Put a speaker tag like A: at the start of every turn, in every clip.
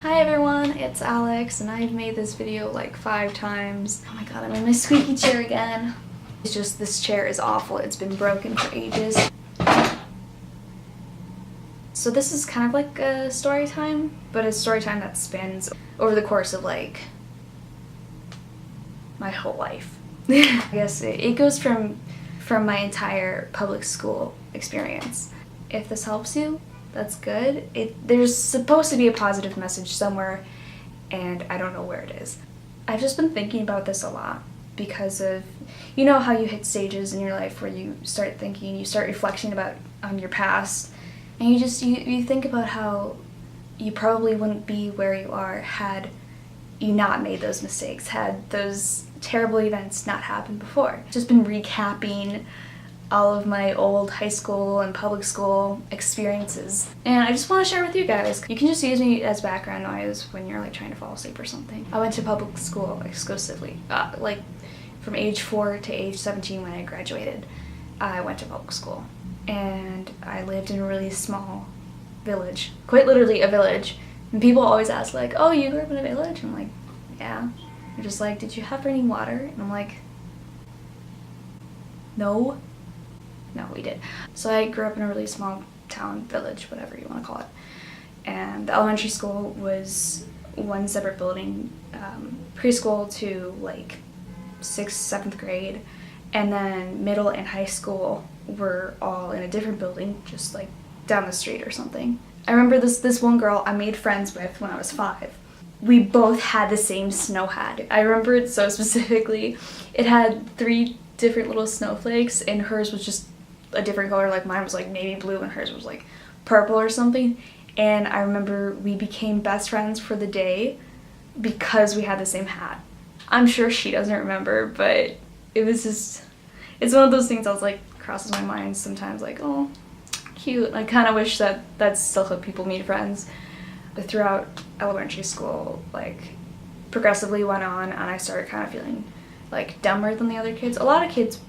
A: Hi everyone, it's Alex and I've made this video like 5 times. Oh my god, I'm in my squeaky chair again. It's just this chair is awful. It's been broken for ages. So this is kind of like a story time, but a story time that spans over the course of like my whole life. I guess it goes from my entire public school experience. If this helps you, that's good. There's supposed to be a positive message somewhere, and I don't know where it is. I've just been thinking about this a lot because of, you know how you hit stages in your life where you start thinking, you start reflecting about your past, and you think about how you probably wouldn't be where you are had you not made those mistakes, had those terrible events not happened before. Just been recapping all of my old high school and public school experiences, and I just want to share with you guys. You can just use me as background noise when you're like trying to fall asleep or something. I went to public school exclusively, like from age 4 to age 17 when I graduated. I went to public school, and I lived in a really small village, quite literally a village. And people always ask like, "Oh, you grew up in a village?" I'm like, "Yeah." They're just like, "Did you have running water?" And I'm like, "No, we did." So I grew up in a really small town, village, whatever you want to call it. And the elementary school was one separate building, preschool to like 6th, 7th grade. And then middle and high school were all in a different building, just like down the street or something. I remember this one girl I made friends with when I was 5. We both had the same snow hat. I remember it so specifically. It had 3 different little snowflakes, and hers was just a different color. Like mine was like navy blue and hers was like purple or something. And I remember we became best friends for the day because we had the same hat. I'm sure she doesn't remember, but it was just, it's one of those things I was like, crosses my mind sometimes, like, oh, cute. I kind of wish that that's still how people meet friends. But throughout elementary school, like, progressively went on, and I started kind of feeling like dumber than the other kids. A lot of kids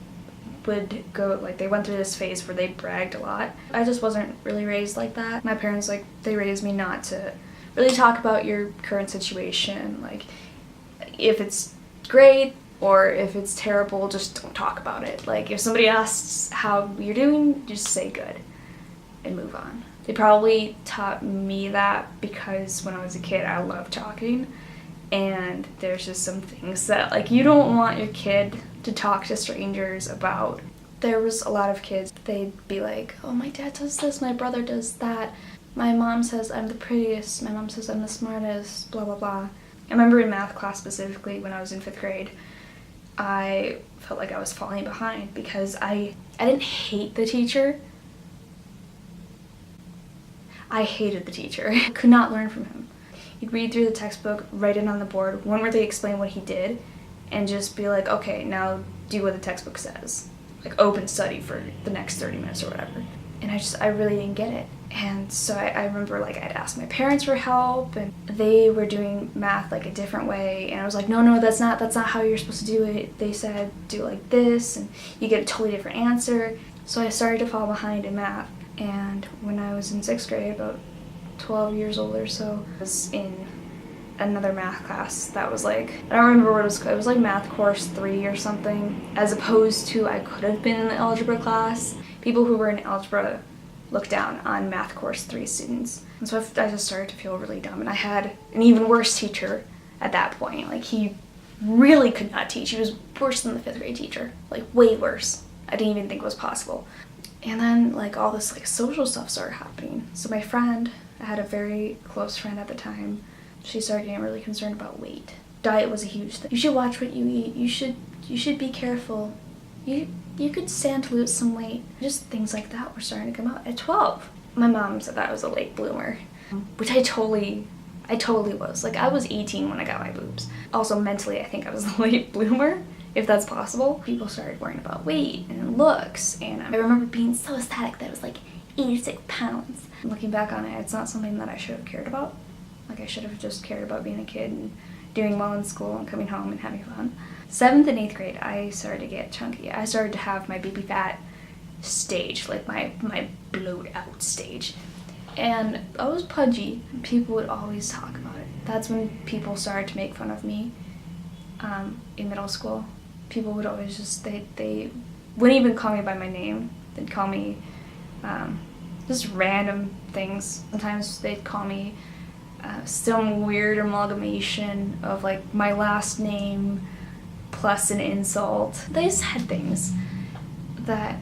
A: would go, like, they went through this phase where they bragged a lot. I just wasn't really raised like that. My parents, like, they raised me not to really talk about your current situation. Like, if it's great or if it's terrible, just don't talk about it. Like, if somebody asks how you're doing, just say good and move on. They probably taught me that because when I was a kid, I loved talking. And there's just some things that, like, you don't want your kid to talk to strangers about. There was a lot of kids, they'd be like, "Oh, my dad does this, my brother does that. My mom says I'm the prettiest, my mom says I'm the smartest, blah, blah, blah." I remember in math class specifically when I was in 5th grade, I felt like I was falling behind because I didn't hate the teacher. I hated the teacher. I could not learn from him. You'd read through the textbook, write it on the board, wouldn't really explain what he did, and just be like, okay, now do what the textbook says. Like, open study for the next 30 minutes or whatever. And I really didn't get it. And so I remember, like, I'd ask my parents for help, and they were doing math like a different way, and I was like, no, that's not how you're supposed to do it. They said do it like this, and you get a totally different answer. So I started to fall behind in math. And when I was in 6th grade, about 12 years old or so, I was in another math class that was like, I don't remember what it was called. It was like math course 3 or something, as opposed to I could have been in the algebra class. People who were in algebra looked down on math course 3 students. And so I just started to feel really dumb. And I had an even worse teacher at that point. Like, he really could not teach. He was worse than the 5th grade teacher, like way worse. I didn't even think it was possible. And then, like, all this, like, social stuff started happening. So my friend, I had a very close friend at the time, she started getting really concerned about weight. Diet was a huge thing. You should watch what you eat. You should be careful. You could stand to lose some weight. Just things like that were starting to come out at 12. My mom said that I was a late bloomer, which I totally was. Like, I was 18 when I got my boobs. Also, mentally, I think I was a late bloomer, if that's possible. People started worrying about weight and looks, and I remember being so ecstatic that it was like 86 pounds. Looking back on it, it's not something that I should have cared about. Like, I should have just cared about being a kid and doing well in school and coming home and having fun. 7th and 8th grade, I started to get chunky. I started to have my baby fat stage, like my blowed out stage. And I was pudgy, and people would always talk about it. That's when people started to make fun of me in middle school. People would always just, they wouldn't even call me by my name. They'd call me just random things. Sometimes they'd call me some weird amalgamation of like my last name plus an insult. They just had things that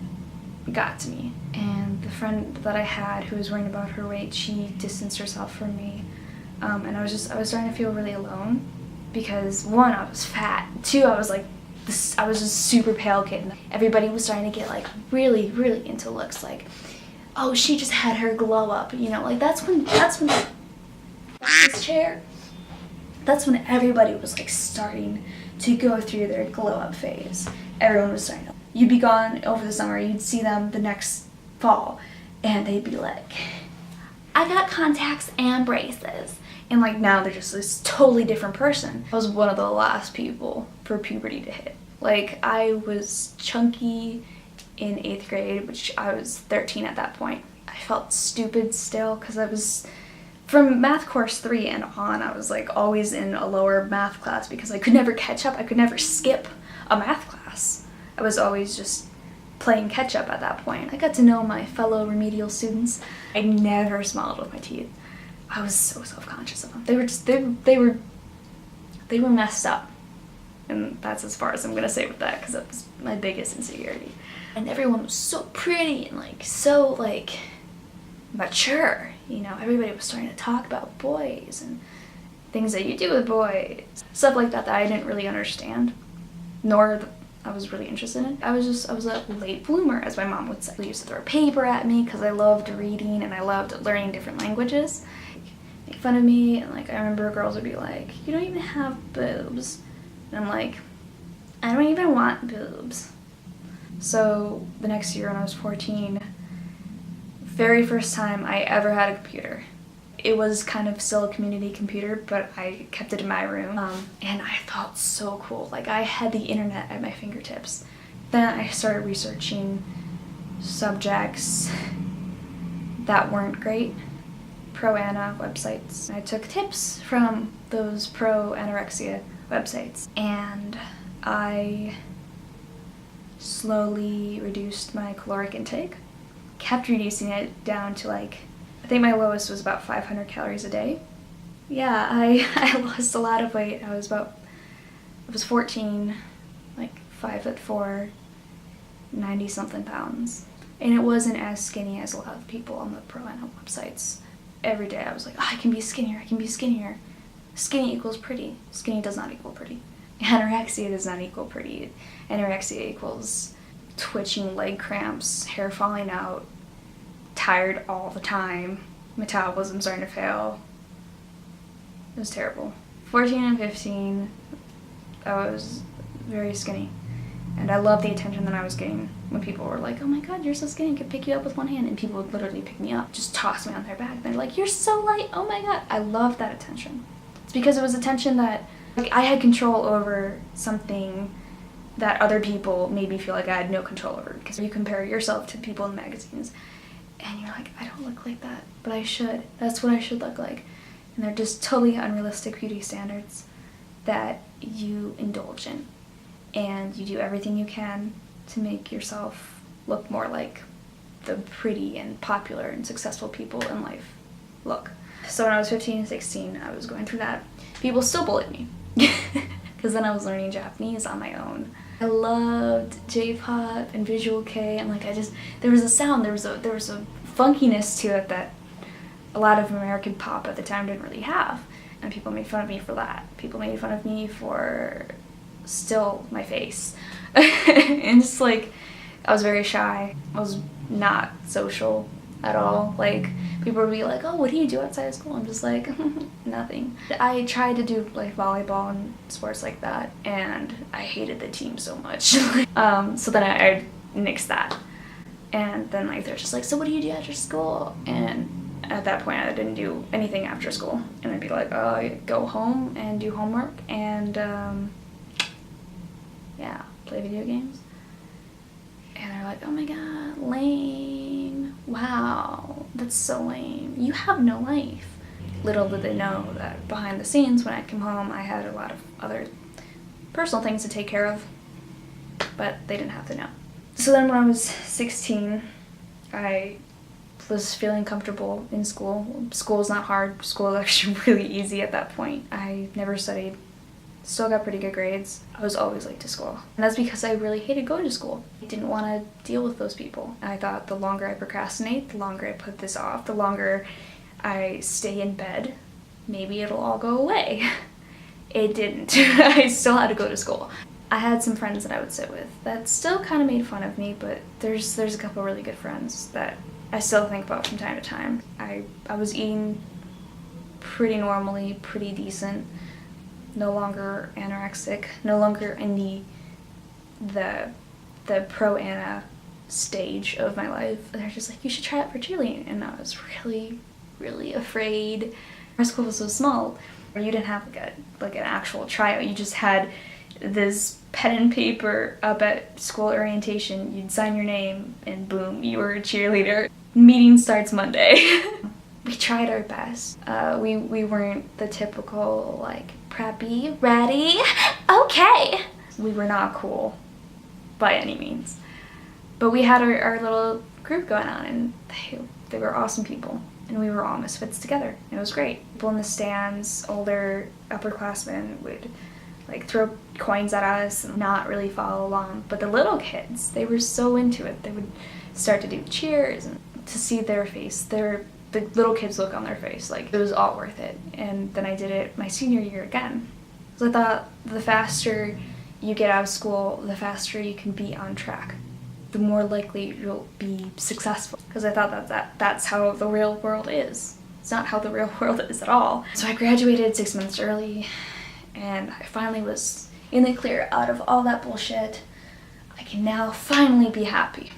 A: got to me. And the friend that I had who was worrying about her weight, she distanced herself from me. And I was starting to feel really alone because 1, I was fat. 2, I was like I was just super pale kid. Everybody was starting to get like really, really into looks like, oh, she just had her glow up, you know, like that's when this chair. That's when everybody was like starting to go through their glow up phase. Everyone was starting to. You'd be gone over the summer, you'd see them the next fall, and they'd be like, I got contacts and braces. And like now they're just this totally different person. I was one of the last people for puberty to hit. Like I was chunky in 8th grade, which I was 13 at that point. I felt stupid still because I was, from math course 3 and on, I was like always in a lower math class because I could never catch up. I could never skip a math class. I was always just playing catch up at that point. I got to know my fellow remedial students. I never smiled with my teeth. I was so self-conscious of them. They were just, they were messed up. And that's as far as I'm gonna say with that, because that was my biggest insecurity. And everyone was so pretty and like so like mature, you know. Everybody was starting to talk about boys and things that you do with boys, stuff like that I didn't really understand, nor I was really interested in. I was a late bloomer, as my mom would say. They used to throw paper at me because I loved reading and I loved learning different languages. Make fun of me, and like I remember girls would be like, you don't even have boobs. And I'm like, I don't even want boobs. So the next year when I was 14, very first time I ever had a computer. It was kind of still a community computer, but I kept it in my room. And I felt so cool. Like I had the internet at my fingertips. Then I started researching subjects that weren't great. Pro-ana websites. I took tips from those pro-anorexia websites, and I slowly reduced my caloric intake, kept reducing it down to like, I think my lowest was about 500 calories a day. Yeah, I lost a lot of weight. I was 14, like 5'4", 90 something pounds. And it wasn't as skinny as a lot of people on the pro-ana websites. Every day I was like, oh, I can be skinnier, I can be skinnier. Skinny equals pretty. Skinny does not equal pretty. Anorexia does not equal pretty. Anorexia equals twitching leg cramps, hair falling out, tired all the time, metabolism starting to fail. It was terrible. 14 and 15, I was very skinny. And I loved the attention that I was getting when people were like, oh my god, you're so skinny, I could pick you up with one hand. And people would literally pick me up, just toss me on their back. They're like, you're so light, oh my god. I loved that attention. It's because it was attention that, like, I had control over something that other people made me feel like I had no control over. Because you compare yourself to people in magazines, and you're like, I don't look like that, but I should. That's what I should look like. And they're just totally unrealistic beauty standards that you indulge in. And you do everything you can to make yourself look more like the pretty and popular and successful people in life look. So when I was 15 and 16, I was going through that. People still bullied me because then I was learning Japanese on my own. I loved J-pop and Visual K, and like there was a sound, there was a funkiness to it that a lot of American pop at the time didn't really have, and people made fun of me for that. People made fun of me for still my face. And just like, I was very shy. I was not social at all. Like, people would be like, oh, what do you do outside of school? I'm just like, nothing. I tried to do like volleyball and sports like that, and I hated the team so much. So then I nixed that. And then like they're just like, so what do you do after school? And at that point I didn't do anything after school. And I'd be like, oh, I go home and do homework and yeah, play video games. And they're like, oh my god, lame. Wow, that's so lame. You have no life. little did they know that behind the scenes, when I'd come home, I had a lot of other personal things to take care of, but they didn't have to know. So then when I was 16, I was feeling comfortable in school. School's not hard. School is actually really easy at that point. I never studied. Still got pretty good grades. I was always late to school. And that's because I really hated going to school. I didn't want to deal with those people. I thought the longer I procrastinate, the longer I put this off, the longer I stay in bed, maybe it'll all go away. It didn't. I still had to go to school. I had some friends that I would sit with that still kind of made fun of me, but there's a couple really good friends that I still think about from time to time. I was eating pretty normally, pretty decent, no longer anorexic, no longer in the pro-Anna stage of my life. They're just like, you should try it for cheerleading. And I was really, really afraid. Our school was so small, where you didn't have like an actual tryout. You just had this pen and paper up at school orientation. You'd sign your name and boom, you were a cheerleader. Meeting starts Monday. We tried our best. We weren't the typical like preppy, ready, okay. We were not cool by any means. But we had our little group going on, and they were awesome people. And we were all misfits together. It was great. People in the stands, older upperclassmen would like throw coins at us and not really follow along. But the little kids, they were so into it. They would start to do cheers, and to see their face, the little kids' look on their face, like it was all worth it. And then I did it my senior year again. So I thought the faster you get out of school, the faster you can be on track, the more likely you'll be successful. Because I thought that's how the real world is. It's not how the real world is at all. So I graduated 6 months early, and I finally was in the clear out of all that bullshit. I can now finally be happy.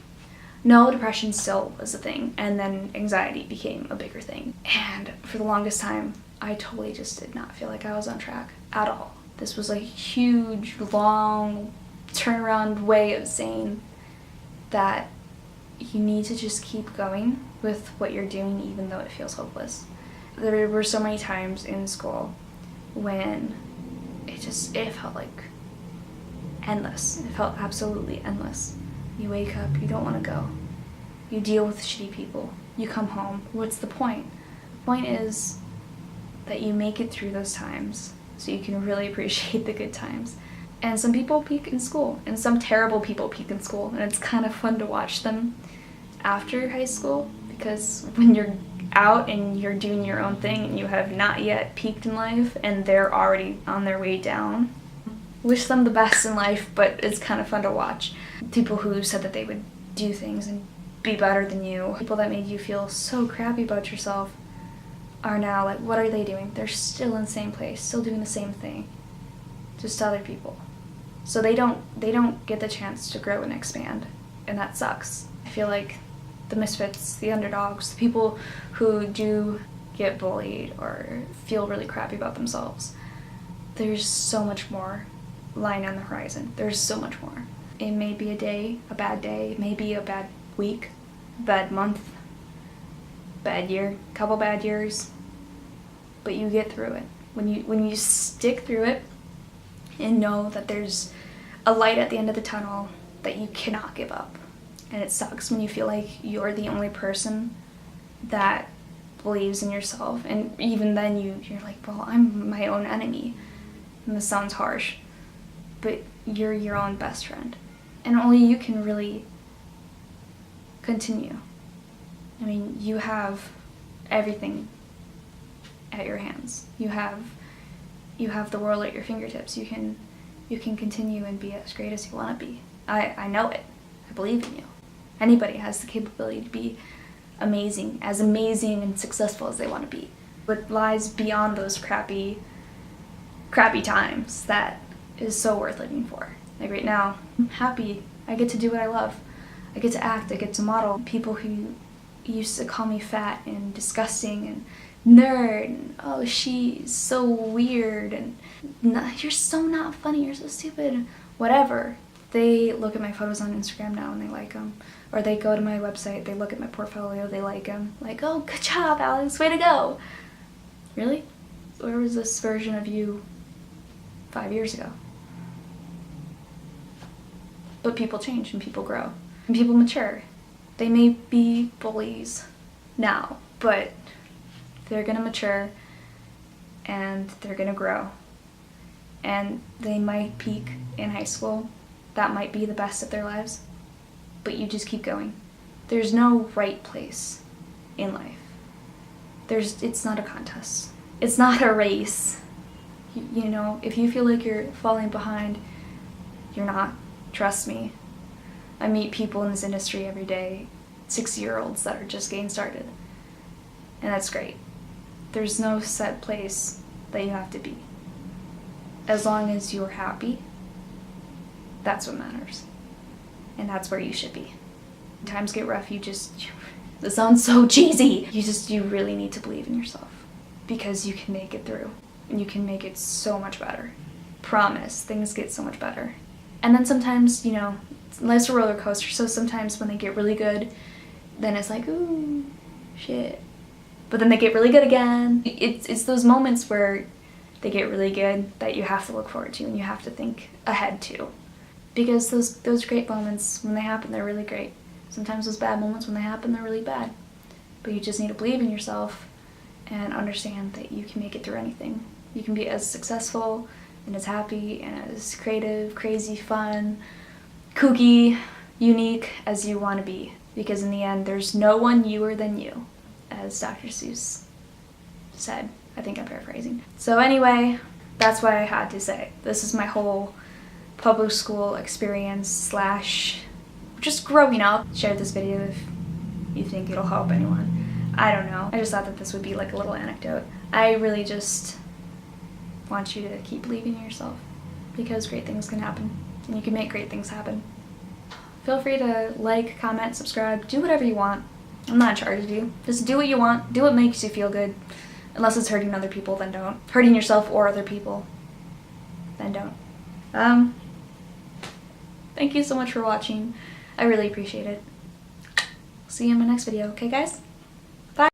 A: No, depression still was a thing, and then anxiety became a bigger thing. And for the longest time, I totally just did not feel like I was on track at all. This was a huge, long turnaround way of saying that you need to just keep going with what you're doing even though it feels hopeless. There were so many times in school when it felt like endless. It felt absolutely endless. You wake up, you don't want to go. You deal with shitty people. You come home. What's the point? The point is that you make it through those times so you can really appreciate the good times. And some people peak in school, and some terrible people peak in school, and it's kind of fun to watch them after high school, because when you're out and you're doing your own thing and you have not yet peaked in life and they're already on their way down, wish them the best in life, but it's kind of fun to watch. People who said that they would do things and be better than you, people that made you feel so crappy about yourself, are now like, what are they doing? They're still in the same place, still doing the same thing, just to other people. So they don't get the chance to grow and expand, and that sucks. I feel like the misfits, the underdogs, the people who do get bullied or feel really crappy about themselves, there's so much more lying on the horizon. There's so much more. It may be a day, a bad day, it may be a bad week, bad month, bad year, couple bad years, but you get through it. When you stick through it and know that there's a light at the end of the tunnel, that you cannot give up. And it sucks when you feel like you're the only person that believes in yourself, and even then you're like, well, I'm my own enemy. And this sounds harsh, but you're your own best friend. And only you can really continue. I mean, you have everything at your hands. You have the world at your fingertips. You can continue and be as great as you want to be. I know it. I believe in you. Anybody has the capability to be amazing and successful as they want to be. What lies beyond those crappy times that is so worth living for. Like right now, I'm happy. I get to do what I love. I get to act. I get to model. People who used to call me fat and disgusting and nerd and, oh, she's so weird and you're so not funny, you're so stupid, whatever. They look at my photos on Instagram now and they like them. Or they go to my website, they look at my portfolio, they like them. Like, oh, good job, Alex, way to go. Really? Where was this version of you 5 years ago? But people change and people grow and people mature. They may be bullies now, but they're gonna mature and they're gonna grow. And they might peak in high school. That might be the best of their lives, but you just keep going. There's no right place in life. It's not a contest. It's not a race. You know, if you feel like you're falling behind, you're not. Trust me. I meet people in this industry every day, 60-year-olds that are just getting started. And that's great. There's no set place that you have to be. As long as you're happy, that's what matters. And that's where you should be. When times get rough, this sounds so cheesy. You really need to believe in yourself. Because you can make it through. And you can make it so much better. Promise, things get so much better. And then sometimes, you know, life's a roller coaster, so sometimes when they get really good, then it's like, ooh, shit. But then they get really good again. It's those moments where they get really good that you have to look forward to and you have to think ahead to. Because those great moments, when they happen, they're really great. Sometimes those bad moments, when they happen, they're really bad. But you just need to believe in yourself and understand that you can make it through anything. You can be as successful and as happy and as creative, crazy, fun, kooky, unique as you want to be. Because in the end, there's no one newer than you, as Dr. Seuss said. I think I'm paraphrasing. So anyway, that's what I had to say. This is my whole public school experience / just growing up. Share this video if you think it'll help anyone. I don't know. I just thought that this would be like a little anecdote. I really just want you to keep believing in yourself because great things can happen and you can make great things happen. Feel free to like, comment, subscribe, do whatever you want. I'm not in charge of you. Just do what you want. Do what makes you feel good. Unless it's hurting other people, then don't. Hurting yourself or other people, then don't. Thank you so much for watching. I really appreciate it. See you in my next video, okay guys?